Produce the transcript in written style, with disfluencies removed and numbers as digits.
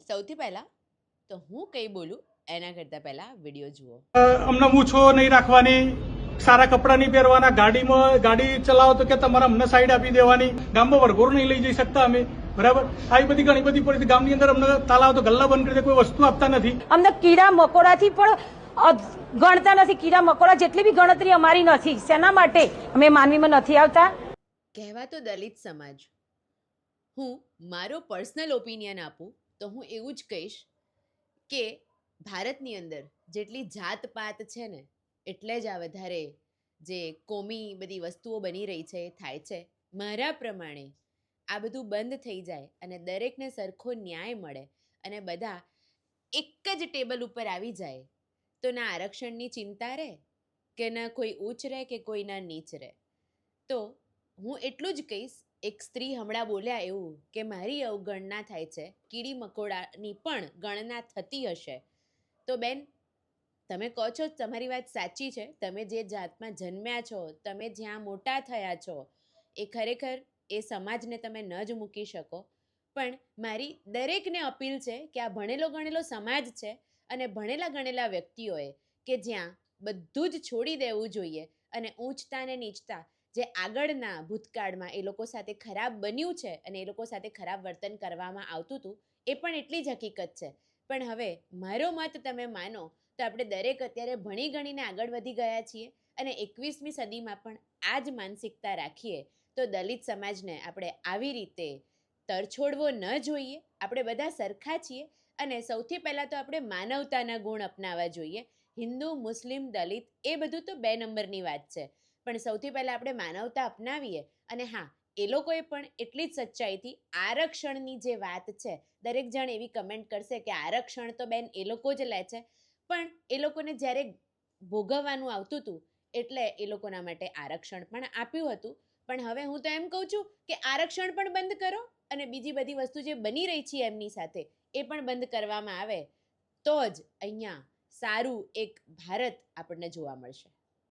સૌથી પહેલાં તો હું કંઈ બોલું એના કરતાં પહેલાં વિડીયો જુઓ. અમને મૂછો નહીં રાખવાની, સારા કપડાં નહીં પહેરવાના, ગાડી ચલાવો તો કે તમારે અમને સાઈડ આપી દેવાની, ગામમાં વરઘોડો નહીં લઈ જઈ શકતા અમે, બરાબર. આવી બધી ઘણી બધી પરિસ્થિતિ ગામની અંદર અમને તાલાવ તો ગલ્લા બંધ કરી દે, કોઈ વસ્તુ આપતા નથી. અમને કીડા મકોડાથી પણ ગણતા નથી. કીડા મકોડા જેટલી બી ગણતરી અમારી નથી. શેના માટે અમે માનવીમાં નથી આવતા? કહેવાતો દલિત સમાજ. હું મારો પર્સનલ ઓપિનિયન આપું તો હું એવું જ કહીશ કે ભારતની અંદર જેટલી જાત પાત છે ને એટલે જ આ વધારે જે કોમી બધી વસ્તુઓ બની રહી છે એ થાય છે. મારા પ્રમાણે આ બધું બંધ થઈ જાય અને દરેકને સરખો ન્યાય મળે અને બધા એક જ ટેબલ ઉપર આવી જાય તો ના આરક્ષણની ચિંતા રહે કે ના કોઈ ઊંચ રહે કે કોઈ ના નીચ રહે. તો હું એટલું જ કહીશ, એક સ્ત્રી હમણાં બોલ્યા એવું કે મારી અવગણના થાય છે, કીડી મકોડાની પણ ગણના થતી હશે. તો બેન, તમે કહો છો તમારી વાત સાચી છે. તમે જે જાતમાં જન્મ્યા છો, તમે જ્યાં મોટા થયા છો, એ ખરેખર એ સમાજને તમે ન જ મૂકી શકો. પણ મારી દરેકને અપીલ છે કે આ ભણેલો ગણેલો સમાજ છે અને ભણેલા ગણેલા વ્યક્તિઓએ કે જ્યાં બધું જ છોડી દેવું જોઈએ અને ઊંચતા ને નીચતા જે આગળના ભૂતકાળમાં એ લોકો સાથે ખરાબ બન્યું છે અને એ લોકો સાથે ખરાબ વર્તન કરવામાં આવતું હતું એ પણ એટલી જ હકીકત છે. પણ હવે મારો મત તમે માનો તો આપણે દરેક અત્યારે ભણી ગણીને આગળ વધી ગયા છીએ અને 21મી સદીમાં પણ આ જ માનસિકતા રાખીએ તો દલિત સમાજને આપણે આવી રીતે તરછોડવો ન જોઈએ. આપણે બધા સરખા છીએ અને સૌથી પહેલાં તો આપણે માનવતાના ગુણ અપનાવવા જોઈએ. હિન્દુ, મુસ્લિમ, દલિત એ બધું તો 2 નંબરની વાત છે, પણ સૌથી પહેલાં આપણે માનવતા અપનાવીએ. અને હા, એ લોકોએ પણ એટલી જ સચ્ચાઈથી આરક્ષણની જે વાત છે, દરેક જણ એવી કમેન્ટ કરશે કે આરક્ષણ તો બેન એ લોકો જ લે છે, પણ એ લોકોને જ્યારે ભોગવવાનું આવતું હતું એટલે એ લોકોના માટે આરક્ષણ પણ આપ્યું હતું. પણ હવે હું તો એમ કહું છું કે આરક્ષણ પણ બંધ કરો અને બીજી બધી વસ્તુ જે બની રહી છે એમની સાથે એ પણ બંધ કરવામાં આવે તો જ અહીંયા સારું એક ભારત આપણને જોવા મળશે.